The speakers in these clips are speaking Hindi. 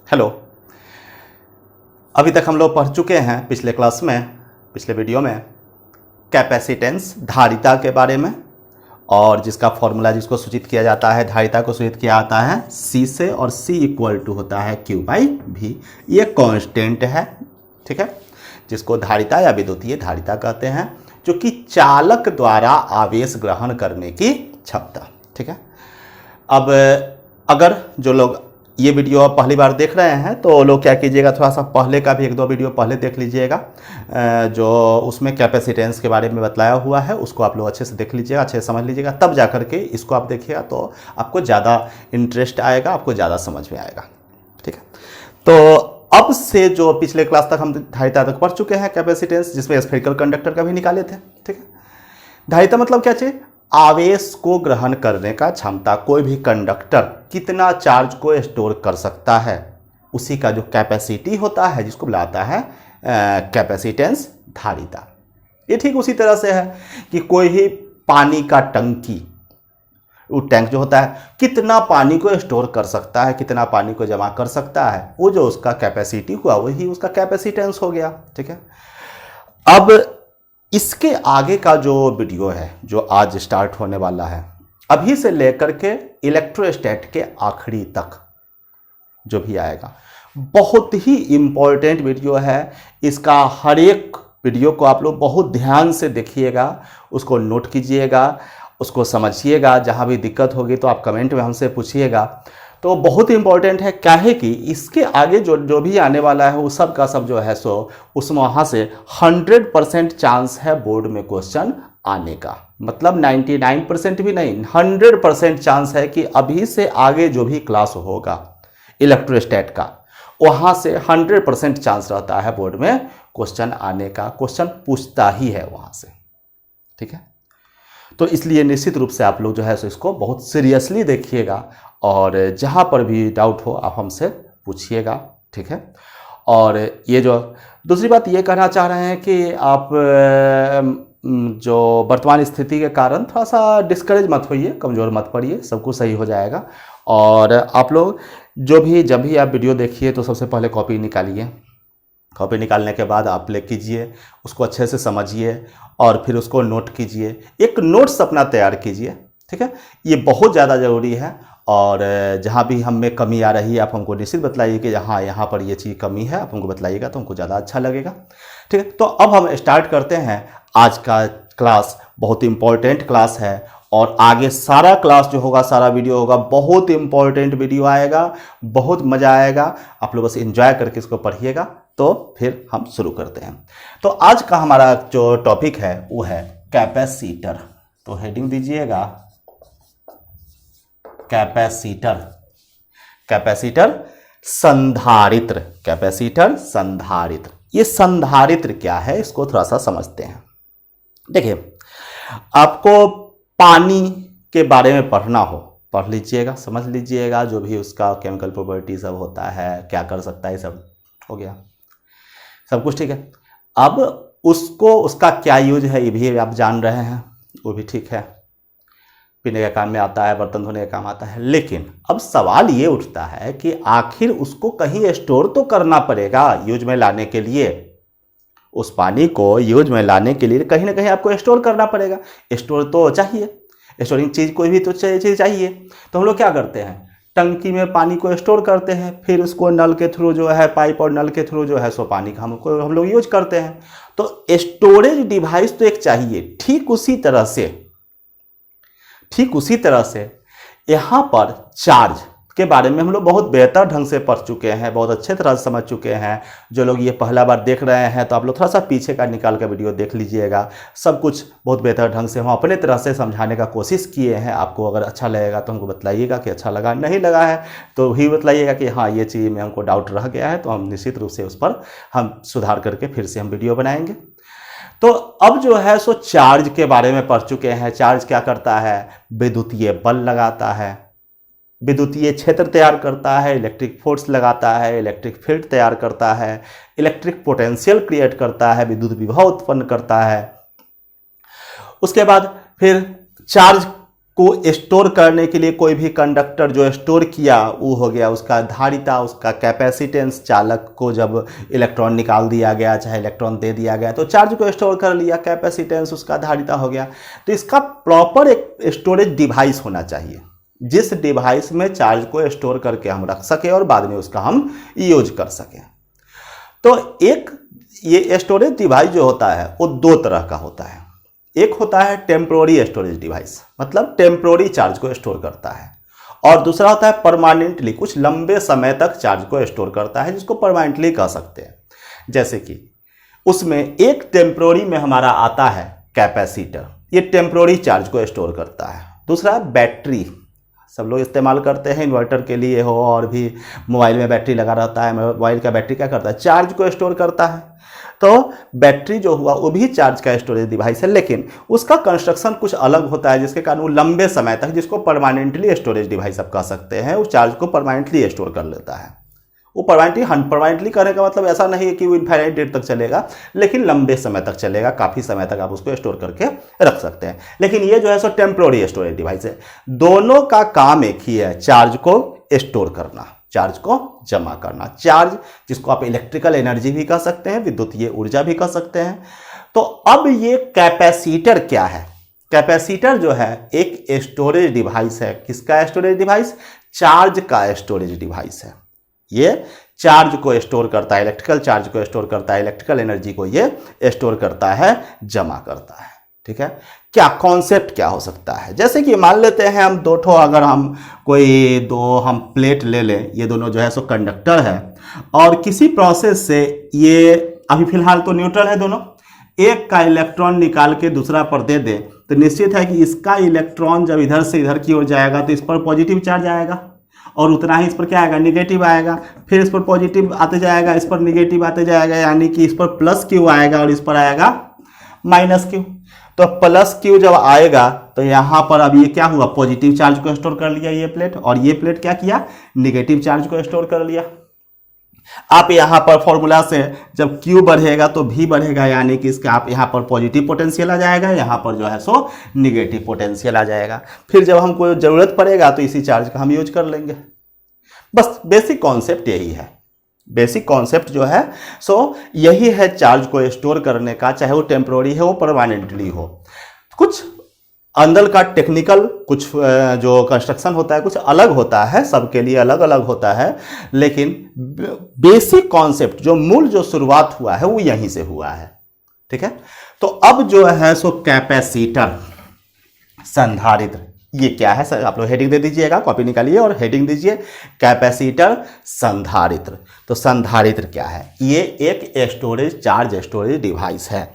हेलो। अभी तक हम लोग पढ़ चुके हैं पिछले क्लास में, पिछले वीडियो में कैपेसिटेंस, धारिता के बारे में, और जिसका फॉर्मूला जिसको सूचित किया जाता है, धारिता को सूचित किया जाता है C से, और C इक्वल टू होता है Q/V। ये कांस्टेंट है, ठीक है, जिसको धारिता या विद्युतीय धारिता कहते हैं, जो कि चालक द्वारा आवेश ग्रहण करने की क्षमता, ठीक है। अब अगर जो लोग ये वीडियो पहली बार देख रहे हैं तो लोग क्या कीजिएगा, थोड़ा सा पहले का भी 1-2 वीडियो पहले देख लीजिएगा, जो उसमें कैपेसिटेंस के बारे में बतलाया हुआ है, उसको आप लोग अच्छे से देख लीजिएगा, अच्छे से समझ लीजिएगा, तब जा करके इसको आप देखिएगा तो आपको ज़्यादा इंटरेस्ट आएगा, आपको ज़्यादा समझ में आएगा, ठीक है। तो अब से जो पिछले क्लास तक हम धारिता तक पढ़ चुके हैं कैपेसिटेंस, जिसमें स्फेरिकल कंडक्टर का भी निकाले थे, ठीक है। धारिता मतलब क्या चाहिए? आवेश को ग्रहण करने का क्षमता। कोई भी कंडक्टर कितना चार्ज को स्टोर कर सकता है, उसी का जो कैपेसिटी होता है, जिसको बुलाता है कैपेसिटेंस, धारिता। ये ठीक उसी तरह से है कि कोई ही पानी का टंकी, वो टैंक जो होता है, कितना पानी को स्टोर कर सकता है, कितना पानी को जमा कर सकता है, वो जो उसका कैपेसिटी हुआ वही उसका कैपेसिटेंस हो गया, ठीक है। अब इसके आगे का जो वीडियो है, जो आज स्टार्ट होने वाला है, अभी से लेकर के इलेक्ट्रोस्टैट के आखिरी तक जो भी आएगा, बहुत ही इंपॉर्टेंट वीडियो है। इसका हर एक वीडियो को आप लोग बहुत ध्यान से देखिएगा, उसको नोट कीजिएगा, उसको समझिएगा। जहाँ भी दिक्कत होगी तो आप कमेंट में हमसे पूछिएगा। तो बहुत इंपॉर्टेंट है, क्या है कि इसके आगे जो भी आने वाला है वो सब का सब जो है सो उसमें वहाँ से 100% चांस है बोर्ड में क्वेश्चन आने का। मतलब 99% भी नहीं, 100% चांस है कि अभी से आगे जो भी क्लास होगा इलेक्ट्रोस्टैट का, वहाँ से 100% चांस रहता है बोर्ड में क्वेश्चन आने का। क्वेश्चन पूछता ही है वहाँ से, ठीक है। तो इसलिए निश्चित रूप से आप लोग जो है सो इसको बहुत सीरियसली देखिएगा, और जहाँ पर भी डाउट हो आप हमसे पूछिएगा, ठीक है। और ये जो दूसरी बात ये कहना चाह रहे हैं कि आप जो वर्तमान स्थिति के कारण थोड़ा सा डिस्करेज मत होइए, कमज़ोर मत पड़िए, सब कुछ सही हो जाएगा। और आप लोग जब भी आप वीडियो देखिए तो सबसे पहले कॉपी निकालिए। कॉपी निकालने के बाद आप प्ले कीजिए, उसको अच्छे से समझिए और फिर उसको नोट कीजिए। एक नोट्स अपना तैयार कीजिए, ठीक है। ये बहुत ज़्यादा ज़रूरी है। और जहाँ भी हम में कमी आ रही है आप हमको निश्चित बताइए कि हाँ यहाँ पर ये चीज़ कमी है, आप हमको बताइएगा तो हमको ज़्यादा अच्छा लगेगा, ठीक है। तो अब हम स्टार्ट करते हैं आज का क्लास। बहुत इंपॉर्टेंट क्लास है, और आगे सारा क्लास जो होगा, सारा वीडियो होगा, बहुत इंपॉर्टेंट वीडियो आएगा, बहुत मज़ा आएगा। आप लोग बस एंजॉय करके इसको पढ़िएगा। तो फिर हम शुरू करते हैं। तो आज का हमारा जो टॉपिक है वो है कैपेसिटर। तो हेडिंग दीजिएगा कैपेसिटर। कैपेसिटर संधारित्र, कैपेसिटर संधारित्र। ये संधारित्र क्या है, इसको थोड़ा सा समझते हैं। देखिए, आपको पानी के बारे में पढ़ना हो, पढ़ लीजिएगा, समझ लीजिएगा, जो भी उसका केमिकल प्रॉपर्टी सब होता है, क्या कर सकता है, सब हो गया, सब कुछ ठीक है। अब उसको, उसका क्या यूज है ये भी आप जान रहे हैं, वो भी ठीक है, पीने के काम में आता है, बर्तन धोने का काम आता है। लेकिन अब सवाल ये उठता है कि आखिर उसको कहीं स्टोर तो करना पड़ेगा यूज में लाने के लिए। उस पानी को यूज में लाने के लिए कहीं ना कहीं आपको स्टोर करना पड़ेगा। स्टोर तो चाहिए, स्टोरिंग चीज़ कोई भी तो चीज़ चाहिए। तो हम लोग क्या करते हैं, टंकी में पानी को स्टोर करते हैं, फिर उसको नल के थ्रू जो है, पाइप और नल के थ्रू जो है सो पानी का हम लोग यूज करते हैं। तो स्टोरेज डिवाइस तो एक चाहिए। ठीक उसी तरह से यहाँ पर चार्ज के बारे में हम लोग बहुत बेहतर ढंग से पढ़ चुके हैं, बहुत अच्छे तरह से समझ चुके हैं। जो लोग ये पहला बार देख रहे हैं तो आप लोग थोड़ा सा पीछे का निकाल कर वीडियो देख लीजिएगा। सब कुछ बहुत बेहतर ढंग से हम अपने तरह से समझाने का कोशिश किए हैं। आपको अगर अच्छा लगेगा तो हमको बताइएगा कि अच्छा लगा, नहीं लगा है तो भी बताइएगा कि हाँ ये चीज़ में हमको डाउट रह गया है, तो हम निश्चित रूप से उस पर हम सुधार करके फिर से हम वीडियो बनाएंगे। तो अब जो है सो चार्ज के बारे में पढ़ चुके हैं। चार्ज क्या करता है, विद्युतीय बल लगाता है, विद्युतीय क्षेत्र तैयार करता है, इलेक्ट्रिक फोर्स लगाता है, इलेक्ट्रिक फील्ड तैयार करता है, इलेक्ट्रिक पोटेंशियल क्रिएट करता है, विद्युत विभव उत्पन्न करता है। उसके बाद फिर चार्ज को स्टोर करने के लिए कोई भी कंडक्टर जो स्टोर किया वो हो गया उसका धारिता, उसका कैपेसिटेंस। चालक को जब इलेक्ट्रॉन निकाल दिया गया, चाहे इलेक्ट्रॉन दे दिया गया, तो चार्ज को स्टोर कर लिया, कैपेसिटेंस उसका धारिता हो गया। तो इसका प्रॉपर एक स्टोरेज डिवाइस होना चाहिए, जिस डिवाइस में चार्ज को स्टोर करके हम रख सके और बाद में उसका हम यूज कर सकें। तो एक ये स्टोरेज डिवाइस जो होता है वो दो तरह का होता है। एक होता है टेम्पोररी स्टोरेज डिवाइस, मतलब टेम्पोररी चार्ज को स्टोर करता है, और दूसरा होता है परमानेंटली, कुछ लंबे समय तक चार्ज को स्टोर करता है, जिसको परमानेंटली कह सकते हैं। जैसे कि उसमें एक टेम्पोररी में हमारा आता है कैपेसिटर, ये टेम्पोररी चार्ज को स्टोर करता है। दूसरा बैटरी, सब लोग इस्तेमाल करते हैं, इन्वर्टर के लिए हो और भी मोबाइल में बैटरी लगा रहता है। मोबाइल का बैटरी क्या करता है? चार्ज को स्टोर करता है। तो बैटरी जो हुआ वो भी चार्ज का स्टोरेज डिवाइस है, लेकिन उसका कंस्ट्रक्शन कुछ अलग होता है, जिसके कारण वो लंबे समय तक, जिसको परमानेंटली स्टोरेज डिवाइस आप कह सकते हैं, उस चार्ज को परमानेंटली स्टोर कर लेता है। वो परमानेंटली करने का मतलब ऐसा नहीं है कि वो इनफाइनाइट डेट तक चलेगा, लेकिन लंबे समय तक चलेगा, काफ़ी समय तक आप उसको स्टोर करके रख सकते हैं। लेकिन ये जो है सो टेम्पोररी स्टोरेज डिवाइस है। दोनों का काम एक ही है, चार्ज को स्टोर करना, चार्ज को जमा करना। चार्ज जिसको आप इलेक्ट्रिकल एनर्जी भी कह सकते हैं, विद्युतीय ऊर्जा भी कह सकते हैं। तो अब ये कैपेसिटर क्या है? कैपेसिटर जो है एक स्टोरेज डिवाइस है। किसका स्टोरेज डिवाइस? चार्ज का स्टोरेज डिवाइस है। ये चार्ज को स्टोर करता है, इलेक्ट्रिकल चार्ज को स्टोर करता है, इलेक्ट्रिकल एनर्जी को ये स्टोर करता है, जमा करता है। ठीक है, क्या कॉन्सेप्ट क्या हो सकता है? जैसे कि मान लेते हैं हम दो ठो, अगर हम कोई दो हम प्लेट ले लें, ये दोनों जो है सो कंडक्टर है, और किसी प्रोसेस से ये अभी फिलहाल तो न्यूट्रल है दोनों, एक का इलेक्ट्रॉन निकाल के दूसरा पर दे दें, तो निश्चित है कि इसका इलेक्ट्रॉन जब इधर से इधर की ओर जाएगा तो इस पर पॉजिटिव चार्ज आएगा, और उतना ही इस पर क्या आएगा? निगेटिव आएगा। फिर इस पर पॉजिटिव आते जाएगा, इस पर निगेटिव आते जाएगा, यानी कि इस पर प्लस क्यू आएगा और इस पर आएगा माइनस क्यू। तो प्लस क्यू जब आएगा तो यहाँ पर अब ये क्या हुआ? पॉजिटिव चार्ज को स्टोर कर लिया ये प्लेट, और ये प्लेट क्या किया? निगेटिव चार्ज को स्टोर कर लिया। आप यहाँ पर फॉर्मूला से जब Q बढ़ेगा तो V बढ़ेगा, यानी कि इसका आप यहाँ पर पॉजिटिव पोटेंशियल आ जाएगा, यहाँ पर जो है सो निगेटिव पोटेंशियल आ जाएगा। फिर जब हमको ज़रूरत पड़ेगा तो इसी चार्ज का हम यूज कर लेंगे। बस बेसिक कॉन्सेप्ट यही है। बेसिक कॉन्सेप्ट जो है सो यही है चार्ज को स्टोर करने का, चाहे वो टेम्पोररी है, वो परमानेंटली हो। कुछ अंदर का टेक्निकल कुछ जो कंस्ट्रक्शन होता है कुछ अलग होता है, सबके लिए अलग अलग होता है, लेकिन बेसिक कॉन्सेप्ट जो मूल जो शुरुआत हुआ है वो यहीं से हुआ है। ठीक है, तो अब जो है सो कैपेसिटर, संधारित्र, ये क्या है सर? आप लोग हेडिंग दे दीजिएगा, कॉपी निकालिए और हेडिंग दीजिए कैपेसिटर संधारित्र। तो संधारित्र क्या है? ये एक स्टोरेज, चार्ज स्टोरेज डिवाइस है।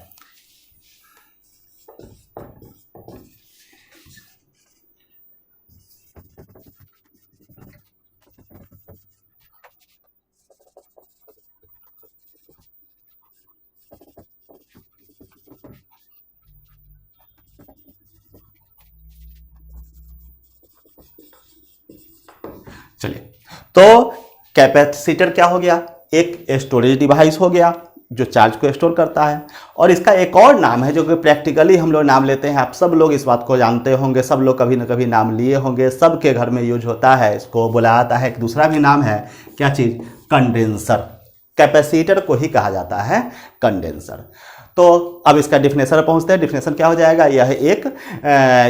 चलिए, तो कैपेसिटर क्या हो गया? एक स्टोरेज डिवाइस हो गया जो चार्ज को स्टोर करता है। और इसका एक और नाम है जो कि प्रैक्टिकली हम लोग नाम लेते हैं, आप सब लोग इस बात को जानते होंगे, सब लोग कभी ना कभी नाम लिए होंगे, सबके घर में यूज होता है, इसको बुलाया जाता है। एक दूसरा भी नाम है, क्या चीज़? कंडेंसर। कैपेसिटर को ही कहा जाता है कंडेंसर। तो अब इसका डिफिनेशन पहुंचते हैं। डिफिनेशन क्या हो जाएगा? यह एक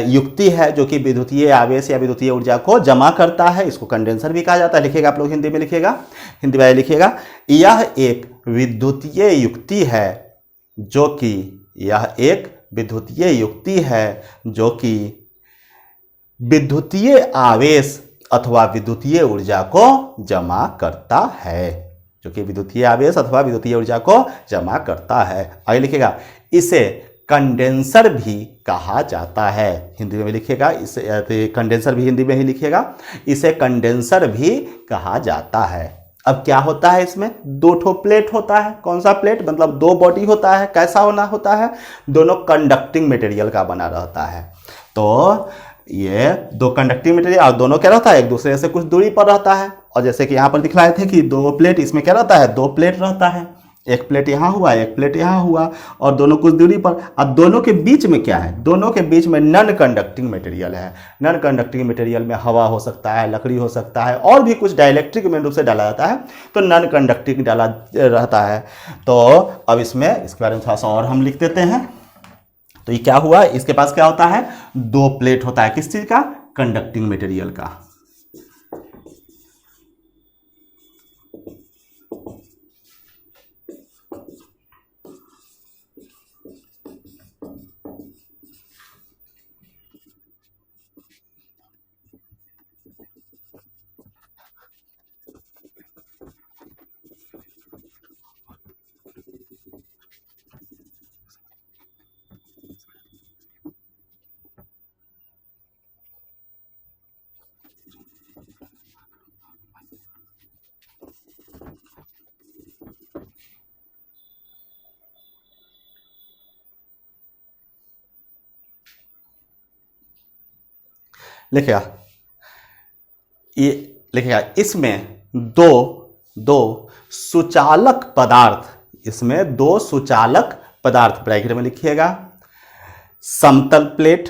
युक्ति है जो कि विद्युतीय आवेश या विद्युतीय ऊर्जा को जमा करता है, इसको कंडेंसर भी कहा जाता है। लिखिएगा आप लोग, हिंदी में लिखिएगा, हिंदी में लिखिएगा, यह एक विद्युतीय युक्ति है जो कि, यह एक विद्युतीय युक्ति है जो कि विद्युतीय आवेश अथवा विद्युतीय ऊर्जा को जमा करता है, जो कि विद्युतीय आवेश अथवा विद्युतीय ऊर्जा को जमा करता है। आगे लिखिएगा, इसे कंडेंसर भी कहा जाता है। हिंदी में लिखिएगा, इसे कंडेंसर भी हिंदी में ही लिखिएगा, इसे कंडेंसर भी कहा जाता है। अब क्या होता है इसमें? दो ठो प्लेट होता है। कौन सा प्लेट? मतलब दो बॉडी होता है। कैसा होना होता है? दोनों कंडक्टिंग मटेरियल का बना रहता है। तो ये दो कंडक्टिंग मटेरियल, और दोनों क्या रहता है? एक दूसरे से कुछ दूरी पर रहता है। और जैसे कि यहाँ पर दिखलाए थे कि दो प्लेट, इसमें क्या रहता है? दो प्लेट रहता है। एक प्लेट यहाँ हुआ, एक प्लेट यहाँ हुआ, और दोनों कुछ दूरी पर। अब दोनों के बीच में क्या है? दोनों के बीच में नॉन कंडक्टिंग मटेरियल है। नॉन कंडक्टिंग मटेरियल में हवा हो सकता है, लकड़ी हो सकता है, और भी कुछ डाइलेक्ट्रिक में रूप से डाला जाता है, तो नॉन कंडक्टिंग डाला रहता है। तो अब इसमें इसके बारे में थोड़ा सा और हम लिख देते हैं। तो ये क्या हुआ, इसके पास क्या होता है? दो प्लेट होता है, किस चीज का? कंडक्टिंग मटेरियल का। लिखेगा, ये लिखेगा इसमें दो दो सुचालक पदार्थ, इसमें दो सुचालक पदार्थ ब्रैकेट में लिखिएगा। समतल प्लेट,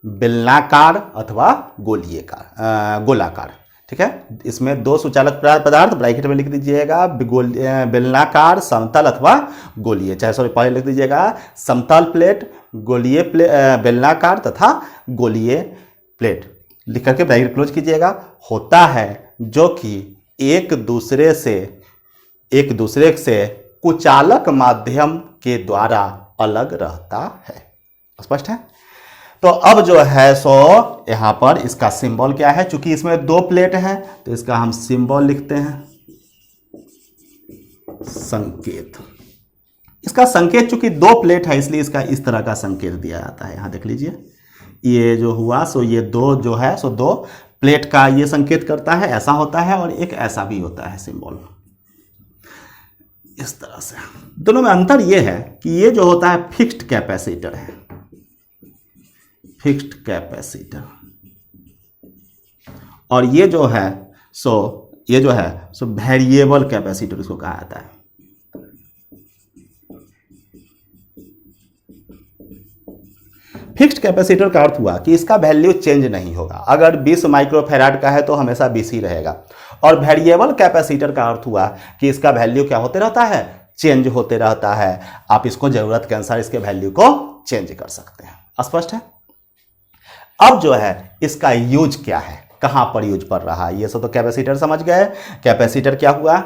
बेलनाकार अथवा गोलाकार, ठीक है। इसमें दो सुचालक पदार्थ ब्रैकेट में लिख दीजिएगा, बेलनाकार, समतल अथवा गोलीय। चाहे सॉरी पहले लिख दीजिएगा समतल प्लेट, गोलीय प्लेट, बेलनाकार तथा गोलीय प्लेट लिख करके ब्रैकेट क्लोज कीजिएगा। होता है जो कि एक दूसरे से कुचालक माध्यम के द्वारा अलग रहता है। स्पष्ट है? तो अब जो है सो यहां पर इसका सिंबल क्या है? चूंकि इसमें दो प्लेट है तो इसका हम सिंबल लिखते हैं संकेत। इसका संकेत चूंकि दो प्लेट है इसलिए इसका इस तरह का संकेत दिया जाता है। यहां देख लीजिए, ये जो हुआ सो ये दो जो है सो दो प्लेट का ये संकेत करता है, ऐसा होता है, और एक ऐसा भी होता है सिंबल, इस तरह से। दोनों में अंतर ये है कि ये जो होता है फिक्स्ड कैपेसिटर है, फिक्स्ड कैपेसिटर, और ये जो है सो वेरिएबल कैपेसिटर इसको कहा जाता है। फिक्स्ड कैपेसिटर का अर्थ हुआ कि इसका वैल्यू चेंज नहीं होगा। अगर 20 माइक्रोफैराड का है तो हमेशा 20 ही रहेगा। और वेरिएबल कैपेसिटर का अर्थ हुआ कि इसका वैल्यू क्या होते रहता है? चेंज होते रहता है। आप इसको जरूरत के अनुसार इसके वैल्यू को चेंज कर सकते हैं। स्पष्ट है? अब जो है इसका यूज क्या है, कहां पर यूज पड़ रहा है, ये सब तो कैपेसिटर समझ गए। कैपेसिटर क्या हुआ?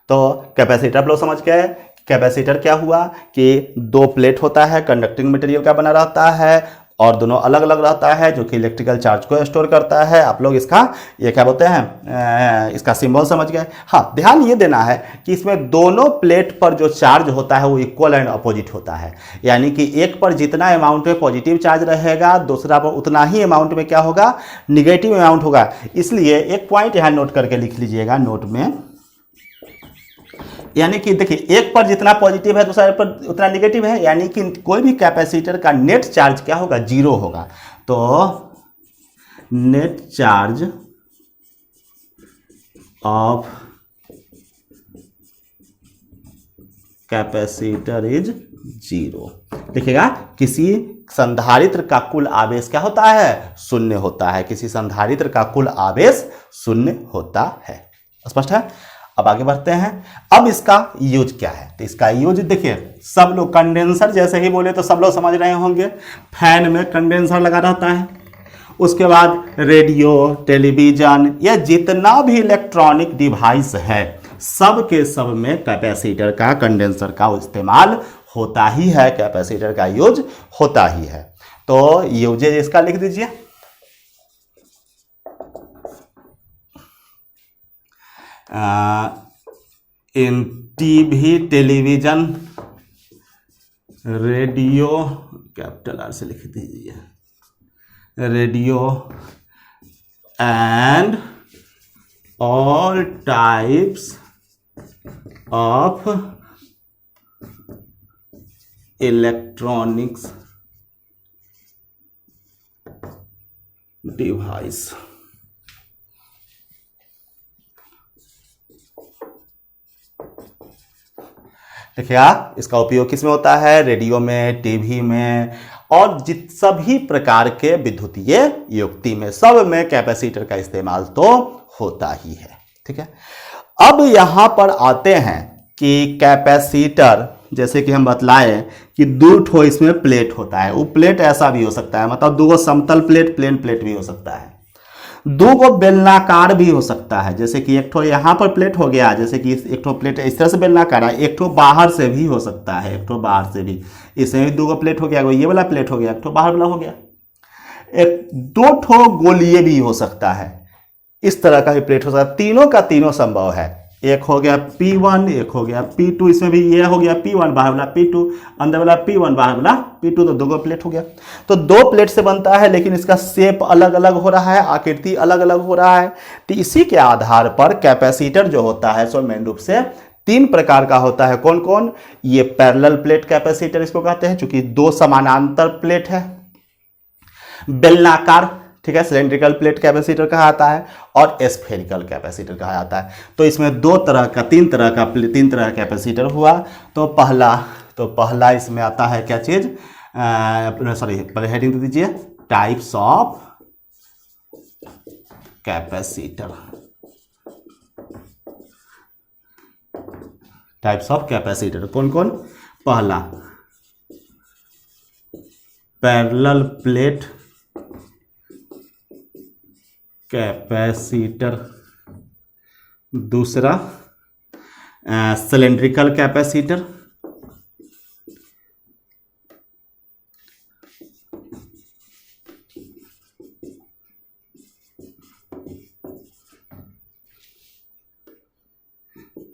तो कैपेसिटर आप लोग समझ गए। कैपेसिटर क्या हुआ कि दो प्लेट होता है, कंडक्टिंग मटेरियल का बना रहता है, और दोनों अलग अलग रहता है, जो कि इलेक्ट्रिकल चार्ज को स्टोर करता है। आप लोग इसका ये क्या बोलते हैं, इसका सिंबल समझ गए। हाँ, ध्यान ये देना है कि इसमें दोनों प्लेट पर जो चार्ज होता है वो इक्वल एंड अपोजिट होता है। यानी कि एक पर जितना अमाउंट में पॉजिटिव चार्ज रहेगा, दूसरा पर उतना ही अमाउंट में क्या होगा? निगेटिव अमाउंट होगा। इसलिए एक पॉइंट यहाँ नोट करके लिख लीजिएगा नोट में, यानी कि देखिए एक पर जितना पॉजिटिव है दूसरे पर उतना निगेटिव है, यानी कि कोई भी कैपेसिटर का नेट चार्ज क्या होगा? जीरो होगा। तो net charge of capacitor is zero. देखिएगा किसी संधारित्र का कुल आवेश क्या होता है? शून्य होता है। किसी संधारित्र का कुल आवेश शून्य होता है। स्पष्ट है? अब आगे बढ़ते हैं। अब इसका यूज क्या है? तो इसका यूज देखिए, सब लोग कंडेंसर जैसे ही बोले तो सब लोग समझ रहे होंगे। फैन में कंडेंसर लगा रहता है, उसके बाद रेडियो, टेलीविजन, या जितना भी इलेक्ट्रॉनिक डिवाइस है सब के सब में कैपेसिटर का, कंडेंसर का इस्तेमाल होता ही है, कैपेसिटर का यूज होता ही है। तो यूजेज इसका लिख दीजिए। In TV, television, radio, capital R से लिख दीजिए, radio and all types of electronics device. मुख्यतः इसका उपयोग किस में होता है? रेडियो में, टीवी में और सभी प्रकार के विद्युतीय युक्ति में, सब में कैपेसिटर का इस्तेमाल तो होता ही है। ठीक है, अब यहां पर आते हैं कि कैपेसिटर, जैसे कि हम बतलाए कि दो ठो इसमें प्लेट होता है। वो प्लेट ऐसा भी हो सकता है, मतलब दो समतल प्लेट, प्लेन प्लेट भी हो सकता है, दो को बेलनाकार भी हो सकता है। जैसे कि एक ठो यहाँ पर प्लेट हो गया, जैसे कि एक ठो प्लेट इस तरह से बेलनाकार है, एक ठो बाहर से भी हो सकता है, एक ठो बाहर से भी, इसमें भी दो को प्लेट हो गया, ये वाला प्लेट हो गया, एक ठो बाहर वाला हो गया। एक दो ठो गोलीय भी हो सकता है, इस तरह का भी प्लेट हो सकता है। तीनों का तीनों संभव है। एक हो गया P1, एक हो गया P2, इसमें भी ये हो गया P1 बाहर वाला P2, अंदर वाला P1 बाहर वाला P2, तो दो प्लेट हो गया। तो दो प्लेट से बनता है, लेकिन इसका शेप अलग अलग हो रहा है, आकृति अलग अलग हो रहा है। तो इसी के आधार पर कैपेसिटर जो होता है सो मेन रूप से तीन प्रकार का होता है। कौन कौन? ये पैरेलल प्लेट कैपेसिटर इसको कहते हैं, चूंकि दो समानांतर प्लेट है। बेलनाकार, ठीक है, सिलेंड्रिकल प्लेट कैपेसिटर कहा जाता है, और स्फेरिकल कैपेसिटर कहा जाता है। तो इसमें तीन तरह का कैपेसिटर हुआ। तो पहला इसमें आता है क्या चीज, सॉरी पहले हेडिंग दे दीजिए, types of capacitor. Types of capacitor कौन कौन? पहला पैरेलल प्लेट कैपेसिटर, दूसरा सिलेंड्रिकल कैपेसिटर,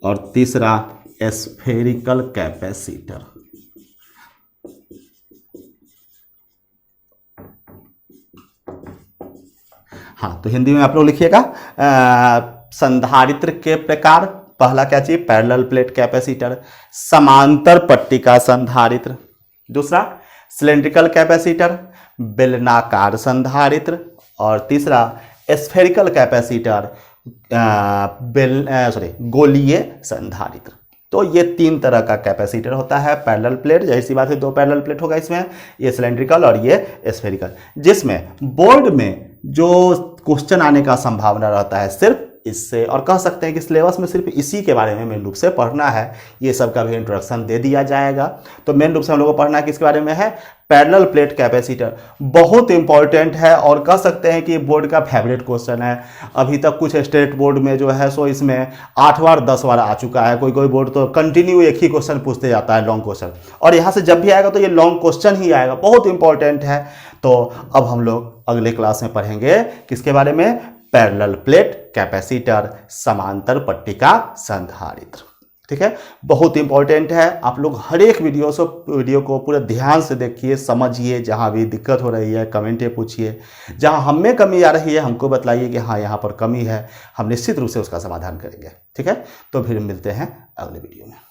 और तीसरा स्फेरिकल कैपेसिटर। हाँ, तो हिंदी में आप लोग लिखिएगा संधारित्र के प्रकार। पहला क्या चाहिए? पैरेलल प्लेट कैपेसिटर, समांतर पट्टिका संधारित्र। दूसरा सिलेंड्रिकल कैपेसिटर, बेलनाकार संधारित्र। और तीसरा स्फेरिकल कैपेसिटर, गोलीय संधारित्र। तो ये तीन तरह का कैपेसिटर होता है। पैरेलल प्लेट, जैसी सी बात है, दो पैरेलल प्लेट होगा इसमें, ये सिलेंड्रिकल और ये स्फेरिकल, जिसमें बोर्ड में जो क्वेश्चन आने का संभावना रहता है सिर्फ इससे, और कह सकते हैं कि सिलेबस में सिर्फ इसी के बारे में मेन रूप से पढ़ना है। ये सब का भी इंट्रोडक्शन दे दिया जाएगा। तो मेन रूप से हम लोगों को पढ़ना है किसके बारे में है? Parallel plate capacitor. बहुत इंपॉर्टेंट है और कह सकते हैं कि बोर्ड का फेवरेट क्वेश्चन है। अभी तक कुछ स्टेट बोर्ड में जो है सो इसमें 8 बार 10 बार आ चुका है। कोई बोर्ड तो कंटिन्यू एक ही क्वेश्चन पूछते जाता है, लॉन्ग क्वेश्चन, और यहाँ से जब भी आएगा तो ये लॉन्ग क्वेश्चन ही आएगा। बहुत इंपॉर्टेंट है। तो अब हम लोग अगले क्लास में पढ़ेंगे किसके बारे में? पैरेलल प्लेट कैपेसिटर, समांतर पट्टिका संधारित्र। ठीक है, बहुत इंपॉर्टेंट है। आप लोग हर एक वीडियो को पूरे ध्यान से देखिए, समझिए। जहां भी दिक्कत हो रही है कमेंट पूछिए, जहां हम में कमी आ रही है हमको बताइए कि हाँ यहाँ पर कमी है, हम निश्चित रूप से उसका समाधान करेंगे। ठीक है, तो फिर मिलते हैं अगले वीडियो में।